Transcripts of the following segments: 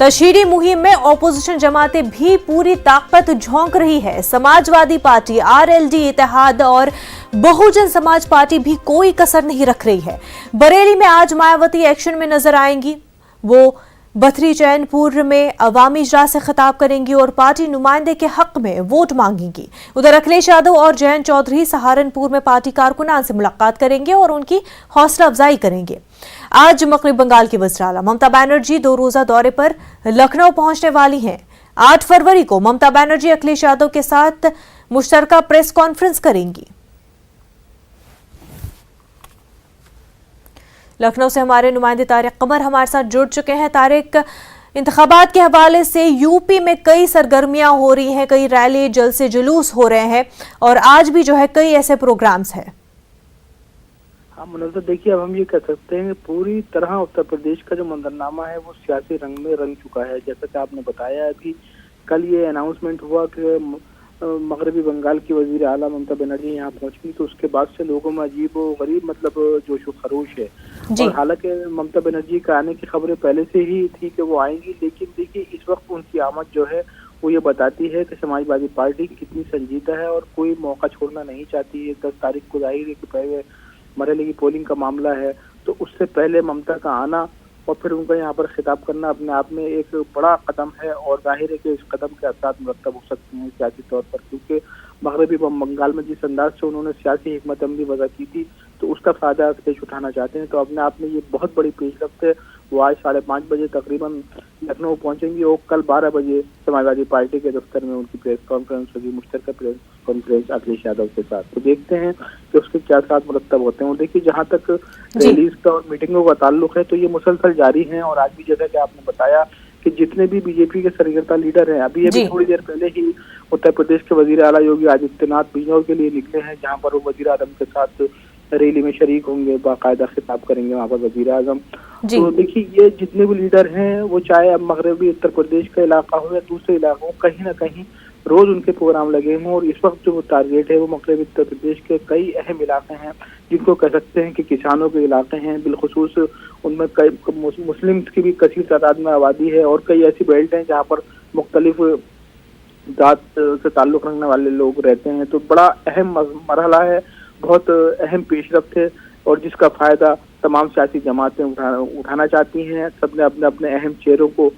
तशहीरी मुहिम में ऑपोजिशन जमातें भी पूरी ताकत झोंक रही है। समाजवादी पार्टी, आरएलडी, इत्तेहाद और बहुजन समाज पार्टी भी कोई कसर नहीं रख रही है। बरेली में आज मायावती एक्शन में नजर आएंगी। वो बथरी चैनपुर में अवामी इजलास से खिताब करेंगी और पार्टी नुमाइंदे के हक में वोट मांगेंगी। उधर अखिलेश यादव और जयंत चौधरी सहारनपुर में पार्टी कारकुनान से मुलाकात करेंगे और उनकी हौसला अफजाई करेंगे। आज मगरबी बंगाल की वज़ीर आला ममता बनर्जी 2 रोजा दौरे पर लखनऊ पहुंचने वाली हैं। 8 फरवरी को ममता बनर्जी अखिलेश यादव के साथ मुश्तरका प्रेस कॉन्फ्रेंस करेंगी। लखनऊ से हमारे नुमाइंदे तारिक कमर हमारे साथ जुड़ चुके हैं। तारिक, इंतखाबात के हवाले से यूपी में कई सरगर्मियां हो रही हैं, कई रैली, जलसे, जुलूस हो रहे हैं और आज भी जो है कई ऐसे प्रोग्राम्स हैं। हाँ मुनव्वर, देखिए अब हम ये कह सकते हैं कि पूरी तरह उत्तर प्रदेश का जो मंजरनामा है वो सियासी रंग में रंग चुका है। जैसा कि आपने बताया अभी कल ये अनाउंसमेंट हुआ कि मगरबी बंगाल की वजीर आला ममता बनर्जी यहाँ पहुंचेंगी, तो उसके बाद से लोगों में अजीब व गरीब जोश व खरोश है। और हालांकि ममता बनर्जी का आने की खबरें पहले से ही थी कि वो आएंगी, लेकिन देखिए इस वक्त उनकी आमद जो है वो ये बताती है कि समाजवादी पार्टी कितनी संजीदा है और कोई मौका छोड़ना नहीं चाहती है। 10 तारीख को जाहिर है कि पहले मरेली की पोलिंग का मामला है, तो उससे पहले ममता का आना और फिर उनका यहाँ पर खिताब करना अपने आप में एक बड़ा कदम है। और जाहिर है कि इस कदम के असर मुरतब हो सकते हैं सियासी तौर पर, क्योंकि मगरबी बंगाल में जिस अंदाज से उन्होंने सियासी हिकमत अमली वज़ा की थी तो उसका फायदा अखिलेश उठाना चाहते हैं। तो अपने आप में ये बहुत बड़ी पेशरफ्त है। वो आज 5:30 बजे तकरीबन लखनऊ पहुंचेंगी और कल 12 बजे समाजवादी पार्टी के दफ्तर में उनकी प्रेस कॉन्फ्रेंस होगी, मुश्तरका प्रेस कॉन्फ्रेंस अखिलेश यादव के साथ। तो देखते हैं कि उसके क्या साथ मुरतब होते हैं। और देखिए जहाँ तक रैलीज का और मीटिंगों का ताल्लुक है तो ये मुसलसल जारी है। और आज भी जैसा कि आपने बताया कि जितने भी बीजेपी के सरगर्दा लीडर हैं, अभी थोड़ी देर पहले ही उत्तर प्रदेश के वजीर आला योगी आदित्यनाथ बिजनौर के लिए निकले हैं, जहाँ पर वो वजीर आजम के साथ रैली में शरीक होंगे, बाकायदा खिताब करेंगे वहाँ पर वजीर आजम। तो देखिए ये जितने भी लीडर हैं वो चाहे अब मगरबी उत्तर प्रदेश का इलाका हो या दूसरे इलाकों, कहीं ना कहीं रोज उनके प्रोग्राम लगे हैं। और इस वक्त जो टारगेट है वो मगरबी उत्तर प्रदेश के कई अहम इलाके हैं जिनको कह सकते हैं कि किसानों के इलाके हैं। बिलखुसूस उनमें कई मुस्लिम की भी कसीर तादाद में आबादी है और कई ऐसी बेल्ट हैं जहाँ पर मुख्तलिफ जात से ताल्लुक रखने वाले लोग रहते हैं। तो बड़ा अहम मरहला है, बहुत अहम पेशरफ्त है और जिसका फायदा तमाम सियासी जमातें उठाना चाहती हैं। सबने अपने अपने अहम चेहरों को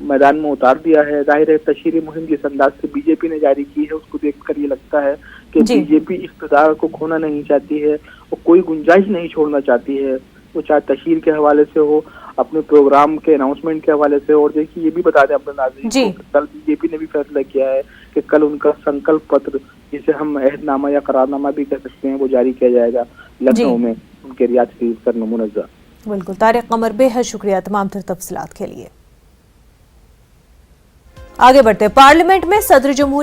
मैदान में उतार दिया है। जाहिर है तशहीरी मुहिम जिस अंदाज से बीजेपी ने जारी की है उसको देखकर ये लगता है कि बीजेपी इक़्तिदार को खोना नहीं चाहती है और कोई गुंजाइश नहीं छोड़ना चाहती है, वो चाहे तशहीर के हवाले से हो, अपने प्रोग्राम के अनाउंसमेंट के हवाले से। और देखिए ये भी बता दें अपने नाज़रीन को, कल बीजेपी ने भी फैसला किया है कि कल उनका संकल्प पत्र, जिसे हम अहदनामा या करारनामा भी कह सकते हैं, वो जारी किया जाएगा लखनऊ में उनके रियाद शरीफ पर मुनज़्ज़र। बिल्कुल तारिक कमर, बेहद शुक्रिया तमाम तफसीलात के लिए। आगे बढ़ते, पार्लियामेंट में सदर जमहूरियत